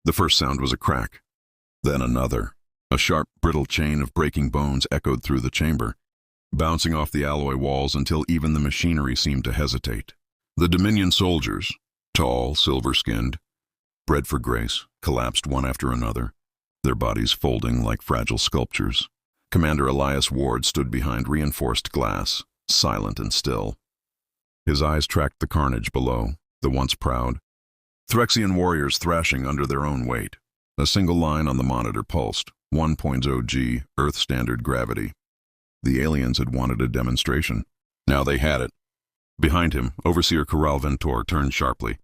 The first sound was a crack, then another. A sharp, brittle chain of breaking bones echoed through the chamber, bouncing off the alloy walls until even the machinery seemed to hesitate. The Dominion soldiers, tall, silver-skinned, bred for grace, collapsed one after another, their bodies folding like fragile sculptures. Commander Elias Ward stood behind reinforced glass, silent and still. His eyes tracked the carnage below, the once proud Threxian warriors thrashing under their own weight. A single line on the monitor pulsed, 1.0 G, Earth standard gravity. The aliens had wanted a demonstration. Now they had it. Behind him, Overseer Corral Ventor turned sharply,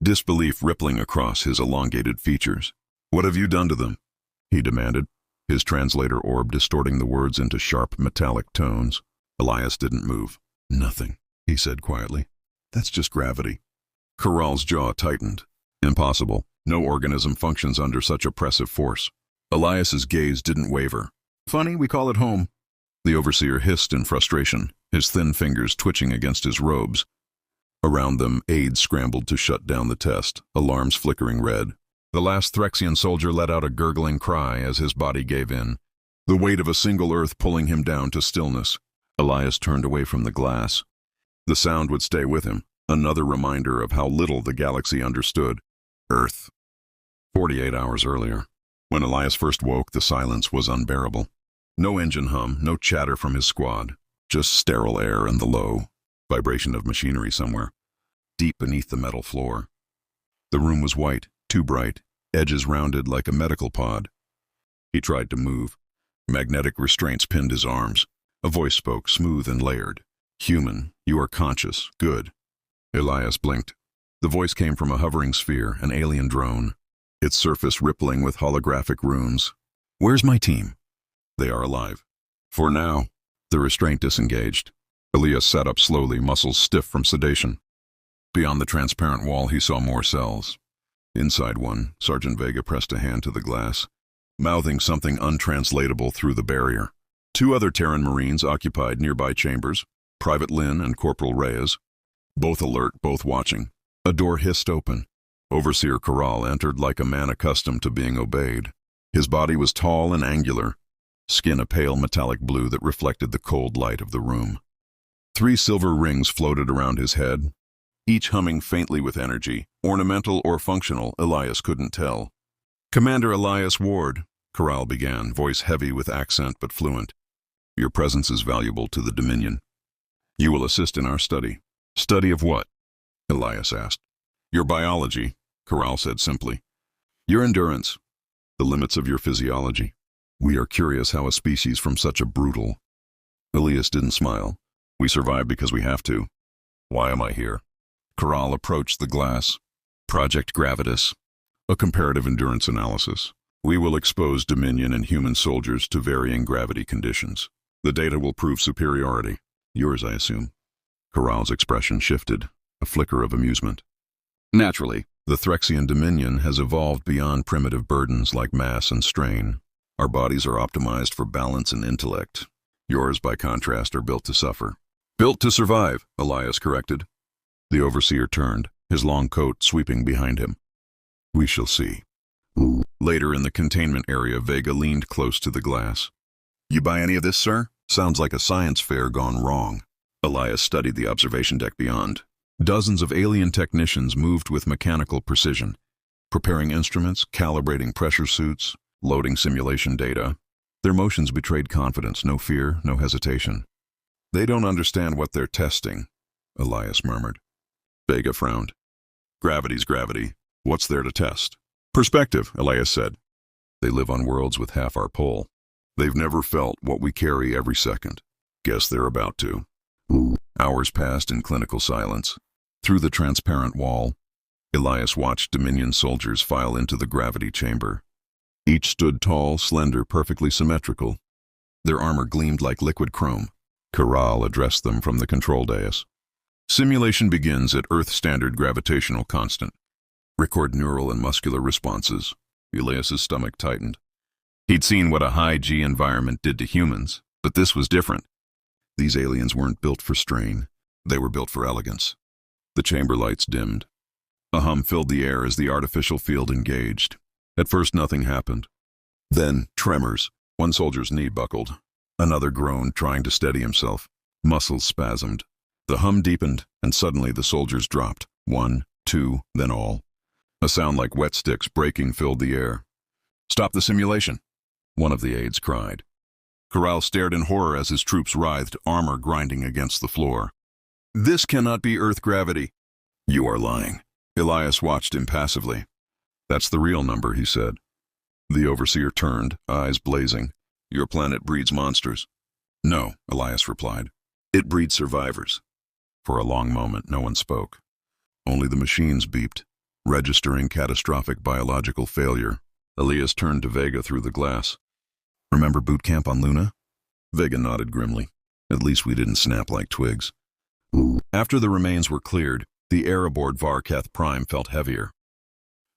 disbelief rippling across his elongated features. "What have you done to them?" he demanded, his translator orb distorting the words into sharp, metallic tones. Elias didn't move. "Nothing," he said quietly. "That's just gravity." Corral's jaw tightened. Impossible. No organism functions under such oppressive force. Elias's gaze didn't waver. "Funny, we call it home." The Overseer hissed in frustration, his thin fingers twitching against his robes. Around them, aides scrambled to shut down the test, alarms flickering red. The last Threxian soldier let out a gurgling cry as his body gave in, the weight of a single Earth pulling him down to stillness. Elias turned away from the glass. The sound would stay with him, another reminder of how little the galaxy understood. Earth. 48 hours earlier. When Elias first woke, the silence was unbearable. No engine hum, no chatter from his squad, just sterile air and the low vibration of machinery somewhere, deep beneath the metal floor. The room was white, too bright, edges rounded like a medical pod. He tried to move. Magnetic restraints pinned his arms. A voice spoke, smooth and layered. "Human, you are conscious. Good." Elias blinked. The voice came from a hovering sphere, an alien drone, its surface rippling with holographic runes. "Where's my team?" "They are alive. For now." The restraint disengaged. Elias sat up slowly, muscles stiff from sedation. Beyond the transparent wall, he saw more cells. Inside one, Sergeant Vega pressed a hand to the glass, mouthing something untranslatable through the barrier. Two other Terran Marines occupied nearby chambers, Private Lynn and Corporal Reyes, both alert, both watching. A door hissed open. Overseer Corral entered like a man accustomed to being obeyed. His body was tall and angular, skin a pale metallic blue that reflected the cold light of the room. 3 silver rings floated around his head, each humming faintly with energy, ornamental or functional, Elias couldn't tell. "Commander Elias Ward," Corral began, voice heavy with accent but fluent. "Your presence is valuable to the Dominion. You will assist in our study." "Study of what?" Elias asked. "Your biology," Corral said simply. "Your endurance, the limits of your physiology. We are curious how a species from such a brutal—" Elias didn't smile. "We survive because we have to." "Why am I here?" Corral approached the glass. "Project Gravitas, a comparative endurance analysis. We will expose Dominion and human soldiers to varying gravity conditions. The data will prove superiority. Yours, I assume." Corral's expression shifted, a flicker of amusement. "Naturally, the Threxian Dominion has evolved beyond primitive burdens like mass and strain. Our bodies are optimized for balance and intellect. Yours, by contrast, are built to suffer." "Built to survive," Elias corrected. The Overseer turned, his long coat sweeping behind him. "We shall see." Later in the containment area, Vega leaned close to the glass. "You buy any of this, sir? Sounds like a science fair gone wrong." Elias studied the observation deck beyond. Dozens of alien technicians moved with mechanical precision, preparing instruments, calibrating pressure suits, loading simulation data. Their motions betrayed confidence, no fear, no hesitation. "They don't understand what they're testing," Elias murmured. Vega frowned. "Gravity's gravity. What's there to test?" "Perspective," Elias said. "They live on worlds with half our pull. They've never felt what we carry every second. Guess they're about to." Hours passed in clinical silence. Through the transparent wall, Elias watched Dominion soldiers file into the gravity chamber. Each stood tall, slender, perfectly symmetrical. Their armor gleamed like liquid chrome. Corral addressed them from the control dais. "Simulation begins at Earth standard gravitational constant. Record neural and muscular responses." Elias's stomach tightened. He'd seen what a high-G environment did to humans, but this was different. These aliens weren't built for strain. They were built for elegance. The chamber lights dimmed. A hum filled the air as the artificial field engaged. At first, nothing happened. Then, tremors. One soldier's knee buckled. Another groaned, trying to steady himself. Muscles spasmed. The hum deepened, and suddenly the soldiers dropped. One, two, then all. A sound like wet sticks breaking filled the air. "Stop the simulation," one of the aides cried. Corral stared in horror as his troops writhed, armor grinding against the floor. "This cannot be Earth gravity." "You are lying." Elias watched impassively. "That's the real number," he said. The overseer turned, eyes blazing. "Your planet breeds monsters." "No," Elias replied. "It breeds survivors." For a long moment, no one spoke. Only the machines beeped, registering catastrophic biological failure. Elias turned to Vega through the glass. "Remember boot camp on Luna?" Vega nodded grimly. "At least we didn't snap like twigs." After the remains were cleared, the air aboard Varketh Prime felt heavier.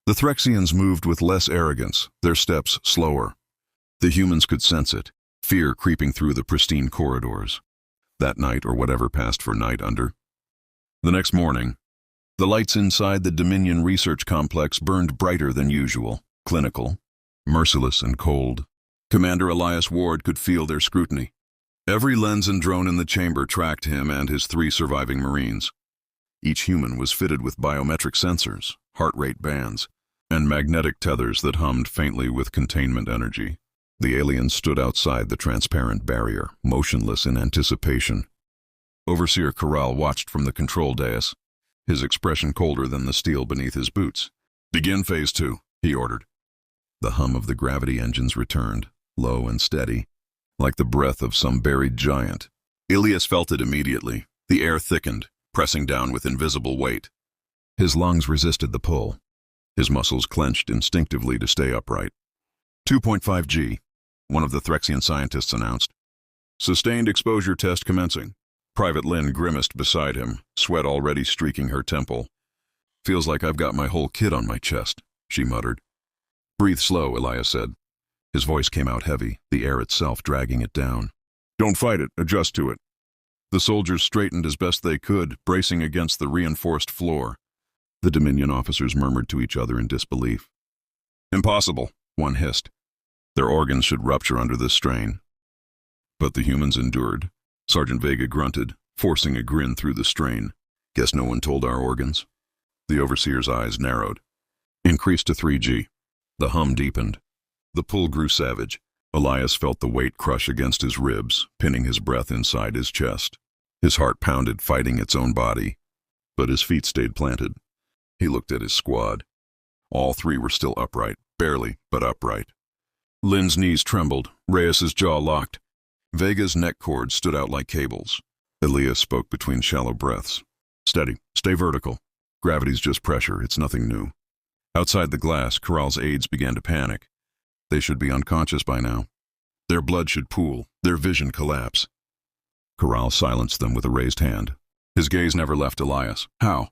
The Threxians moved with less arrogance, their steps slower. The humans could sense it, fear creeping through the pristine corridors. That night, or whatever passed for night under. The next morning, the lights inside the Dominion Research Complex burned brighter than usual, clinical, merciless and cold. Commander Elias Ward could feel their scrutiny. Every lens and drone in the chamber tracked him and his 3 surviving Marines. Each human was fitted with biometric sensors, heart rate bands, and magnetic tethers that hummed faintly with containment energy. The aliens stood outside the transparent barrier, motionless in anticipation. Overseer Corral watched from the control dais, his expression colder than the steel beneath his boots. "Begin Phase 2, he ordered. The hum of the gravity engines returned, low and steady, like the breath of some buried giant. Elias felt it immediately. The air thickened, pressing down with invisible weight. His lungs resisted the pull. His muscles clenched instinctively to stay upright. 2.5 G, one of the Threxian scientists announced. "Sustained exposure test commencing." Private Lynn grimaced beside him, sweat already streaking her temple. "Feels like I've got my whole kit on my chest," she muttered. "Breathe slow," Elias said. His voice came out heavy, the air itself dragging it down. "Don't fight it, adjust to it." The soldiers straightened as best they could, bracing against the reinforced floor. The Dominion officers murmured to each other in disbelief. "Impossible," one hissed. "Their organs should rupture under this strain." But the humans endured. Sergeant Vega grunted, forcing a grin through the strain. "Guess no one told our organs." The overseer's eyes narrowed. Increased to 3G. The hum deepened. The pull grew savage. Elias felt the weight crush against his ribs, pinning his breath inside his chest. His heart pounded, fighting its own body. But his feet stayed planted. He looked at his squad. All 3 were still upright, barely, but upright. Lynn's knees trembled, Reyes's jaw locked. Vega's neck cords stood out like cables. Elias spoke between shallow breaths. "Steady, stay vertical. Gravity's just pressure, it's nothing new." Outside the glass, Corral's aides began to panic. They should be unconscious by now. Their blood should pool, their vision collapse. Corral silenced them with a raised hand. His gaze never left Elias. "How?"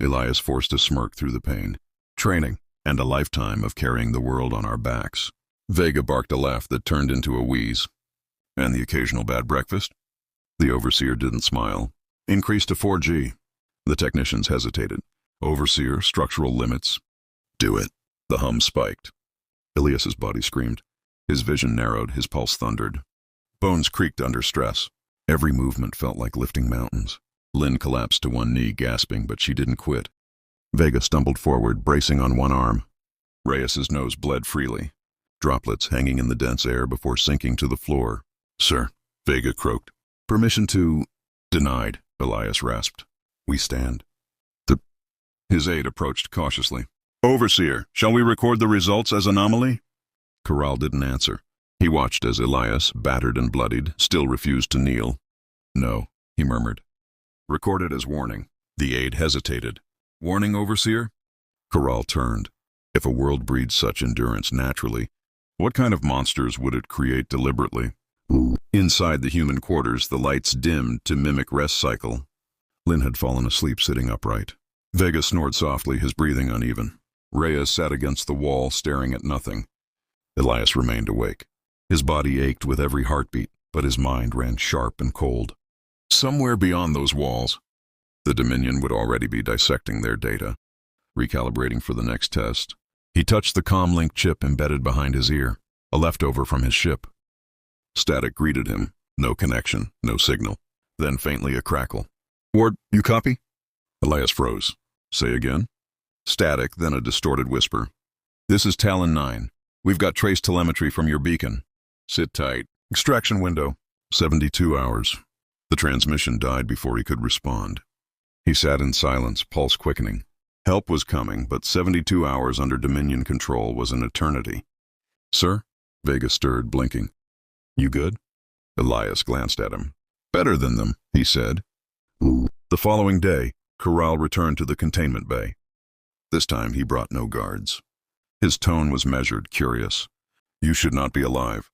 Elias forced a smirk through the pain. "Training, and a lifetime of carrying the world on our backs." Vega barked a laugh that turned into a wheeze. "And the occasional bad breakfast?" The overseer didn't smile. "Increased to 4G. The technicians hesitated. "Overseer, structural limits." "Do it." The hum spiked. Elias's body screamed. His vision narrowed, his pulse thundered. Bones creaked under stress. Every movement felt like lifting mountains. Lynn collapsed to one knee, gasping, but she didn't quit. Vega stumbled forward, bracing on one arm. Reyes's nose bled freely, droplets hanging in the dense air before sinking to the floor. "Sir," Vega croaked. "Permission to—" "Denied," Elias rasped. "We stand." His aide approached cautiously. "Overseer, shall we record the results as anomaly?" Corral didn't answer. He watched as Elias, battered and bloodied, still refused to kneel. "No," he murmured. "Record it as warning." The aide hesitated. "Warning, Overseer?" Corral turned. If a world breeds such endurance naturally, what kind of monsters would it create deliberately? Inside the human quarters, the lights dimmed to mimic rest cycle. Lynn had fallen asleep sitting upright. Vega snored softly, his breathing uneven. Reyes sat against the wall, staring at nothing. Elias remained awake. His body ached with every heartbeat, but his mind ran sharp and cold. Somewhere beyond those walls, the Dominion would already be dissecting their data, recalibrating for the next test. He touched the comm-link chip embedded behind his ear, a leftover from his ship. Static greeted him. No connection, no signal. Then faintly a crackle. "Ward, you copy?" Elias froze. "Say again?" Static, then a distorted whisper. "This is Talon 9. We've got trace telemetry from your beacon. Sit tight. Extraction window. 72 hours. The transmission died before he could respond. He sat in silence, pulse quickening. Help was coming, but 72 hours under Dominion control was an eternity. "Sir?" Vega stirred, blinking. "You good?" Elias glanced at him. "Better than them," he said. The following day, Corral returned to the containment bay. This time he brought no guards. His tone was measured, curious. "You should not be alive."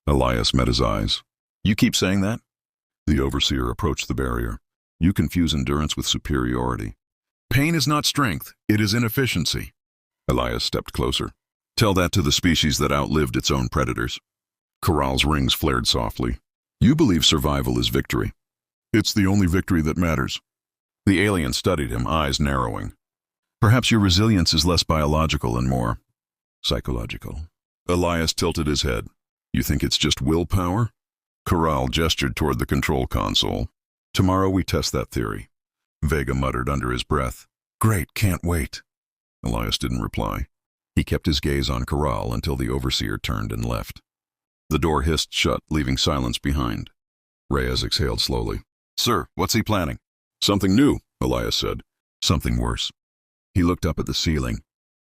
Elias met his eyes. "You keep saying that?" The overseer approached the barrier. "You confuse endurance with superiority. Pain is not strength, it is inefficiency." Elias stepped closer. "Tell that to the species that outlived its own predators." Corral's rings flared softly. "You believe survival is victory. It's the only victory that matters." The alien studied him, eyes narrowing. "Perhaps your resilience is less biological and more psychological." Elias tilted his head. "You think it's just willpower?" Corral gestured toward the control console. "Tomorrow we test that theory." Vega muttered under his breath. "Great, can't wait." Elias didn't reply. He kept his gaze on Corral until the overseer turned and left. The door hissed shut, leaving silence behind. Reyes exhaled slowly. "Sir, what's he planning?" "Something new," Elias said. "Something worse." He looked up at the ceiling,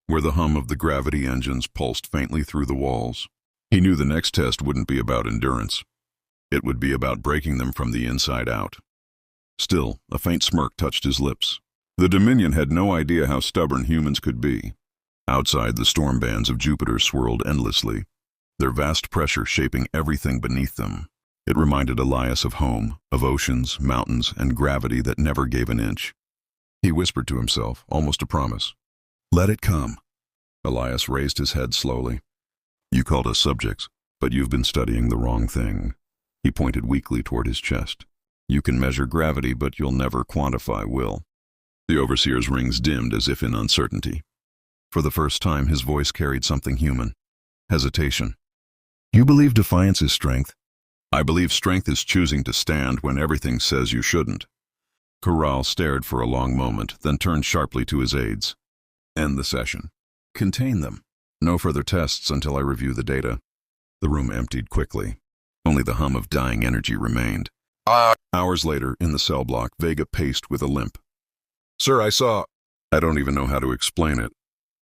where the hum of the gravity engines pulsed faintly through the walls. He knew the next test wouldn't be about endurance. It would be about breaking them from the inside out. Still, a faint smirk touched his lips. The Dominion had no idea how stubborn humans could be. Outside, the storm bands of Jupiter swirled endlessly, their vast pressure shaping everything beneath them. It reminded Elias of home, of oceans, mountains, and gravity that never gave an inch. He whispered to himself, almost a promise. "Let it come." Elias raised his head slowly. "You called us subjects, but you've been studying the wrong thing." He pointed weakly toward his chest. "You can measure gravity, but you'll never quantify will." The overseer's rings dimmed as if in uncertainty. For the first time, his voice carried something human. Hesitation. "You believe defiance is strength?" "I believe strength is choosing to stand when everything says you shouldn't." Corral stared for a long moment, then turned sharply to his aides. "End the session. Contain them. No further tests until I review the data." The room emptied quickly. Only the hum of dying energy remained. Hours later, in the cell block, Vega paced with a limp. "Sir, I saw—" "I don't even know how to explain it.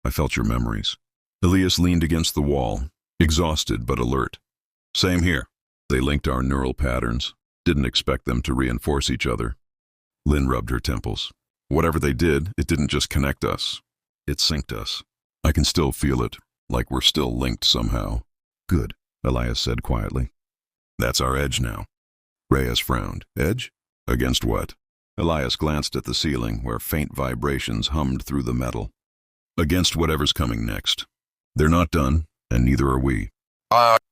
I felt your memories." Elias leaned against the wall, exhausted but alert. "Same here." They linked our neural patterns. Didn't expect them to reinforce each other. Lynn rubbed her temples. "Whatever they did, it didn't just connect us. It synced us. I can still feel it, like we're still linked somehow." "Good," Elias said quietly. "That's our edge now." Reyes frowned. "Edge? Against what?" Elias glanced at the ceiling, where faint vibrations hummed through the metal. "Against whatever's coming next. They're not done, and neither are we."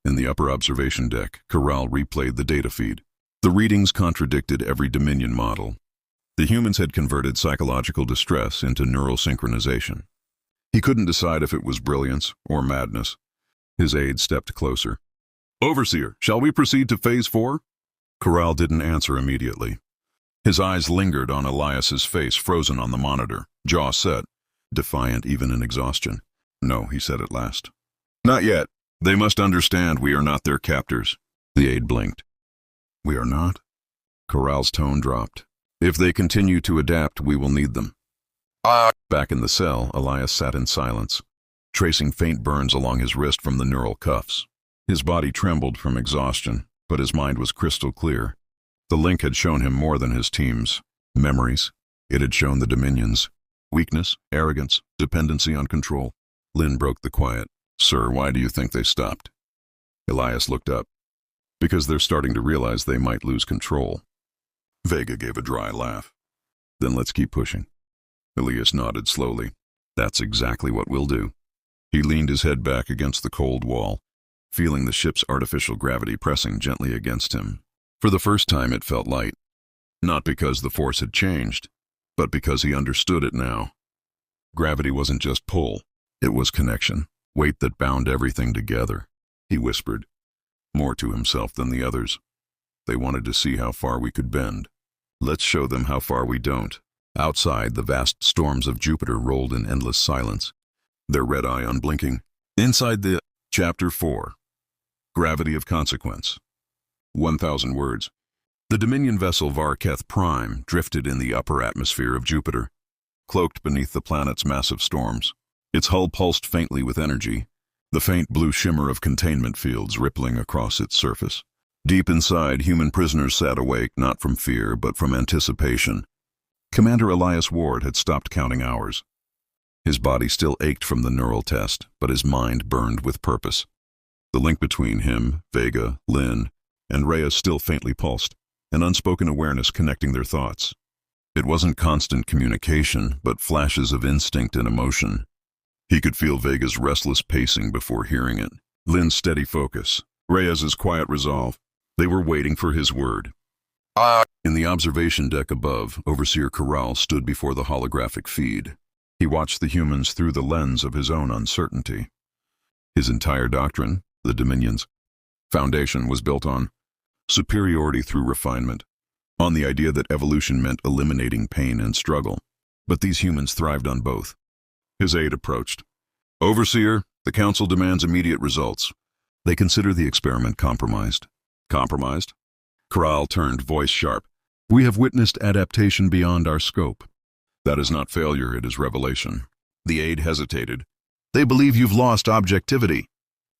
In the upper observation deck, Corral replayed the data feed. The readings contradicted every Dominion model. The humans had converted psychological distress into neural synchronization. He couldn't decide if it was brilliance or madness. His aide stepped closer. "Overseer, shall we proceed to Phase 4? Corral didn't answer immediately. His eyes lingered on Elias's face, frozen on the monitor, jaw set, defiant even in exhaustion. "No," he said at last. "Not yet. They must understand we are not their captors." The aide blinked. "We are not?" Corral's tone dropped. "If they continue to adapt, we will need them." Back in the cell, Elias sat in silence, tracing faint burns along his wrist from the neural cuffs. His body trembled from exhaustion, but his mind was crystal clear. The link had shown him more than his team's memories. It had shown the Dominion's weakness, arrogance, dependency on control. Lynn broke the quiet. "Sir, why do you think they stopped?" Elias looked up. "Because they're starting to realize they might lose control." Vega gave a dry laugh. "Then let's keep pushing." Elias nodded slowly. "That's exactly what we'll do." He leaned his head back against the cold wall, feeling the ship's artificial gravity pressing gently against him. For the first time it felt light. Not because the force had changed, but because he understood it now. Gravity wasn't just pull. It was connection, weight that bound everything together. He whispered, more to himself than the others. They wanted to see how far we could bend. Let's show them how far we don't. Outside, the vast storms of Jupiter rolled in endless silence, their red eye unblinking. Inside the Chapter 4. Gravity of Consequence. 1,000 words. The Dominion vessel Varketh Prime drifted in the upper atmosphere of Jupiter, cloaked beneath the planet's massive storms. Its hull pulsed faintly with energy, the faint blue shimmer of containment fields rippling across its surface. Deep inside, human prisoners sat awake, not from fear, but from anticipation. Commander Elias Ward had stopped counting hours. His body still ached from the neural test, but his mind burned with purpose. The link between him, Vega, Lynn, and Reyes still faintly pulsed, an unspoken awareness connecting their thoughts. It wasn't constant communication, but flashes of instinct and emotion. He could feel Vega's restless pacing before hearing it, Lynn's steady focus, Reyes's quiet resolve. They were waiting for his word. In the observation deck above, Overseer Corral stood before the holographic feed. He watched the humans through the lens of his own uncertainty. His entire doctrine, the Dominion's foundation, was built on superiority through refinement, on the idea that evolution meant eliminating pain and struggle. But these humans thrived on both. His aide approached. Overseer, the Council demands immediate results. They consider the experiment compromised. Compromised? Corral turned, voice sharp. We have witnessed adaptation beyond our scope. That is not failure, it is revelation. The aide hesitated. They believe you've lost objectivity.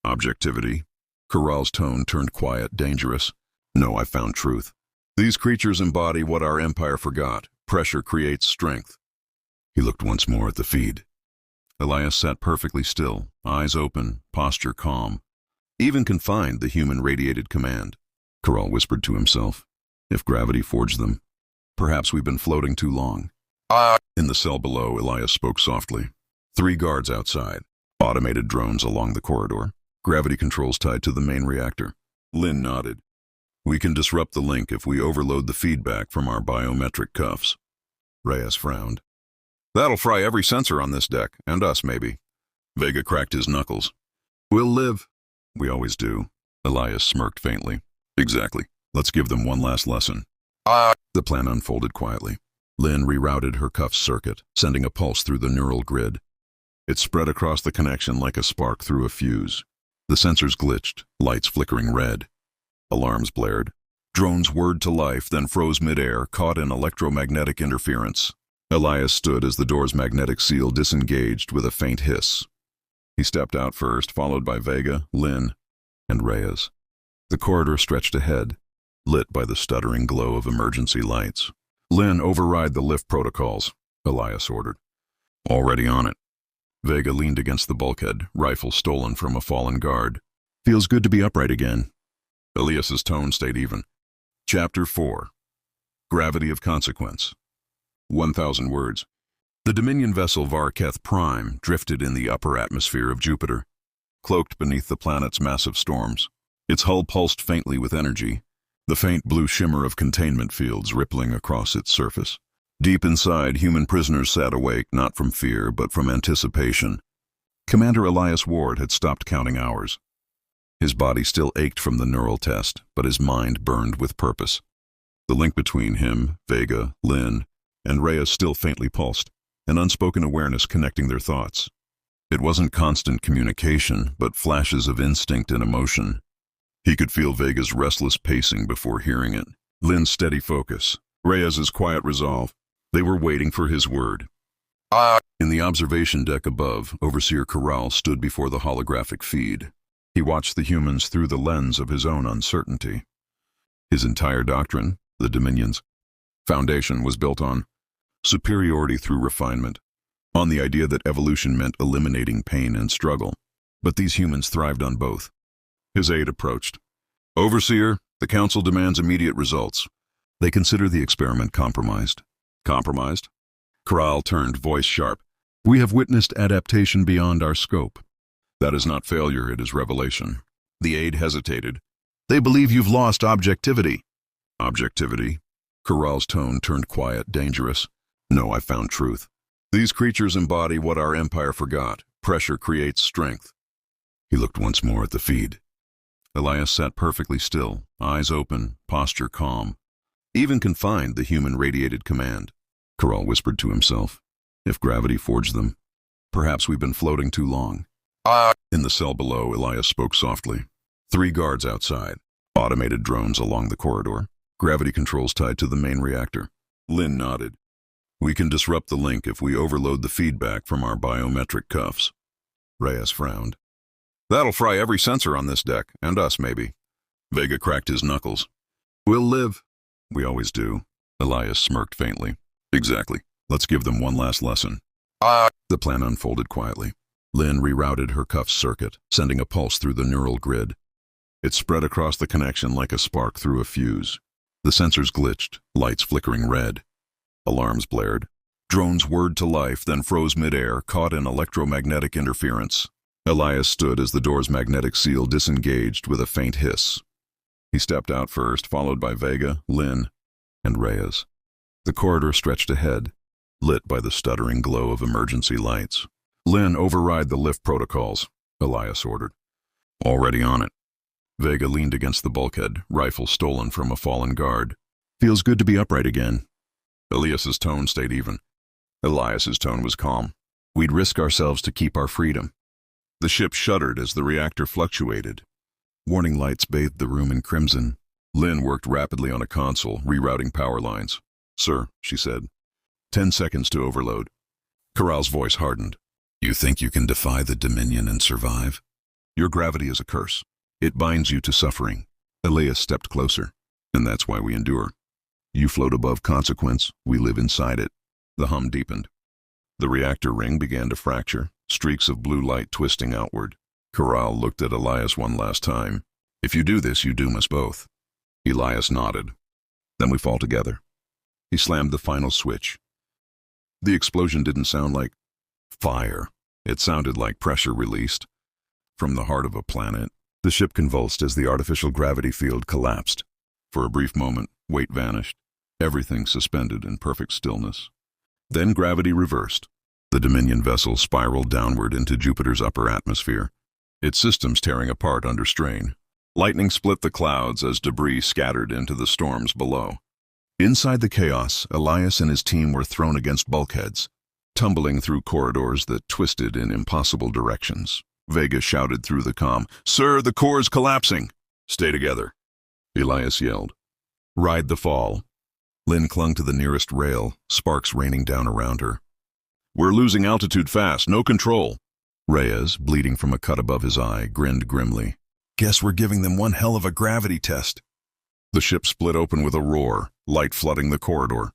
Objectivity? Corral's tone turned quiet, dangerous. No, I found truth. These creatures embody what our empire forgot. Pressure creates strength. He looked once more at the feed. Elias sat perfectly still, eyes open, posture calm. Even confined, the human radiated command. Corral whispered to himself. If gravity forged them, perhaps we've been floating too long. In the cell below, Elias spoke softly. 3 guards outside, automated drones along the corridor, gravity controls tied to the main reactor. Lynn nodded. We can disrupt the link if we overload the feedback from our biometric cuffs. Reyes frowned. That'll fry every sensor on this deck, and us maybe. Vega cracked his knuckles. We'll live. We always do. Elias smirked faintly. Exactly. Let's give them one last lesson. The plan unfolded quietly. Lynn rerouted her cuff's circuit, sending a pulse through the neural grid. It spread across the connection like a spark through a fuse. The sensors glitched, lights flickering red. Alarms blared. Drones whirred to life, then froze midair, caught in electromagnetic interference. Elias stood as the door's magnetic seal disengaged with a faint hiss. He stepped out first, followed by Vega, Lynn, and Reyes. The corridor stretched ahead, lit by the stuttering glow of emergency lights. Lynn, override the lift protocols, Elias ordered. Already on it. Vega leaned against the bulkhead, rifle stolen from a fallen guard. Feels good to be upright again. Elias's tone stayed even. Chapter 4. Gravity of Consequence. 1,000 words. The Dominion vessel Varketh Prime drifted in the upper atmosphere of Jupiter, cloaked beneath the planet's massive storms. Its hull pulsed faintly with energy, the faint blue shimmer of containment fields rippling across its surface. Deep inside, human prisoners sat awake, not from fear, but from anticipation. Commander Elias Ward had stopped counting hours. His body still ached from the neural test, but his mind burned with purpose. The link between him, Vega, Lynn, and Reyes still faintly pulsed, an unspoken awareness connecting their thoughts. It wasn't constant communication, but flashes of instinct and emotion. He could feel Vega's restless pacing before hearing it, Lynn's steady focus, Reyes's quiet resolve. They were waiting for his word. In the observation deck above, Overseer Corral stood before the holographic feed. He watched the humans through the lens of his own uncertainty. His entire doctrine, the Dominion's foundation, was built on superiority through refinement, on the idea that evolution meant eliminating pain and struggle. But these humans thrived on both. His aide approached. Overseer, the Council demands immediate results. They consider the experiment compromised. Compromised? Corral turned, voice sharp. We have witnessed adaptation beyond our scope. That is not failure, it is revelation. The aide hesitated. They believe you've lost objectivity. Objectivity? Corral's tone turned quiet, dangerous. No, I found truth. These creatures embody what our empire forgot. Pressure creates strength. He looked once more at the feed. Elias sat perfectly still, eyes open, posture calm. Even confined, the human radiated command. Corral whispered to himself. If gravity forged them, perhaps we've been floating too long. In the cell below, Elias spoke softly. 3 guards outside. Automated drones along the corridor. Gravity controls tied to the main reactor. Lynn nodded. We can disrupt the link if we overload the feedback from our biometric cuffs. Reyes frowned. That'll fry every sensor on this deck, and us maybe. Vega cracked his knuckles. We'll live. We always do. Elias smirked faintly. Exactly. Let's give them one last lesson. The plan unfolded quietly. Lynn rerouted her cuff's circuit, sending a pulse through the neural grid. It spread across the connection like a spark through a fuse. The sensors glitched, lights flickering red. Alarms blared. Drones whirred to life, then froze midair, caught in electromagnetic interference. Elias stood as the door's magnetic seal disengaged with a faint hiss. He stepped out first, followed by Vega, Lynn, and Reyes. The corridor stretched ahead, lit by the stuttering glow of emergency lights. Lynn, override the lift protocols, Elias ordered. Already on it. Vega leaned against the bulkhead, rifle stolen from a fallen guard. Feels good to be upright again. Elias's tone stayed even. Elias's tone was calm. We'd risk ourselves to keep our freedom. The ship shuddered as the reactor fluctuated. Warning lights bathed the room in crimson. Lynn worked rapidly on a console, rerouting power lines. Sir, she said. 10 seconds to overload. Corral's voice hardened. You think you can defy the Dominion and survive? Your gravity is a curse. It binds you to suffering. Elias stepped closer. And that's why we endure. You float above consequence, we live inside it. The hum deepened. The reactor ring began to fracture, streaks of blue light twisting outward. Corral looked at Elias one last time. If you do this, you doom us both. Elias nodded. Then we fall together. He slammed the final switch. The explosion didn't sound like fire. It sounded like pressure released. From the heart of a planet, the ship convulsed as the artificial gravity field collapsed. For a brief moment, weight vanished. Everything suspended in perfect stillness. Then gravity reversed. The Dominion vessel spiraled downward into Jupiter's upper atmosphere, its systems tearing apart under strain. Lightning split the clouds as debris scattered into the storms below. Inside the chaos, Elias and his team were thrown against bulkheads, tumbling through corridors that twisted in impossible directions. Vega shouted through the comm, Sir, the core's collapsing! Stay together. Elias yelled. Ride the fall. Lynn clung to the nearest rail, sparks raining down around her. We're losing altitude fast, no control. Reyes, bleeding from a cut above his eye, grinned grimly. Guess we're giving them one hell of a gravity test. The ship split open with a roar, light flooding the corridor.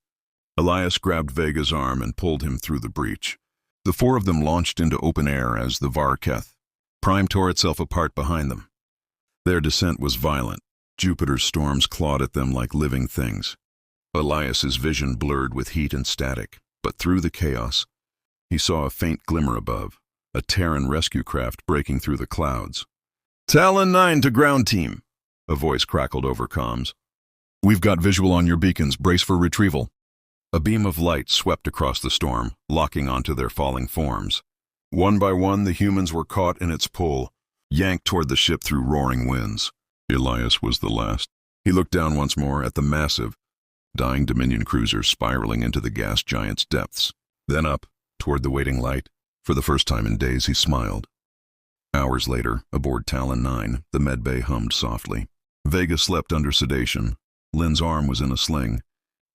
Elias grabbed Vega's arm and pulled him through the breach. The 4 of them launched into open air as the Varketh. Prime tore itself apart behind them. Their descent was violent. Jupiter's storms clawed at them like living things. Elias's vision blurred with heat and static, but through the chaos, he saw a faint glimmer above, a Terran rescue craft breaking through the clouds. Talon 9 to ground team, a voice crackled over comms. We've got visual on your beacons, brace for retrieval. A beam of light swept across the storm, locking onto their falling forms. One by one, the humans were caught in its pull, yanked toward the ship through roaring winds. Elias was the last. He looked down once more at the massive, dying Dominion cruiser spiraling into the gas giant's depths. Then up, toward the waiting light. For the first time in days, he smiled. Hours later, aboard Talon 9, the medbay hummed softly. Vega slept under sedation. Lynn's arm was in a sling.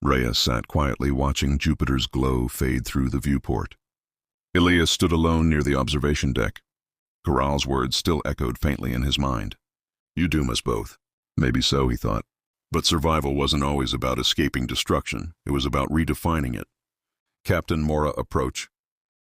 Reyes sat quietly watching Jupiter's glow fade through the viewport. Elias stood alone near the observation deck. Corral's words still echoed faintly in his mind. You doom us both. Maybe so, he thought. But survival wasn't always about escaping destruction. It was about redefining it. Captain Mora approach.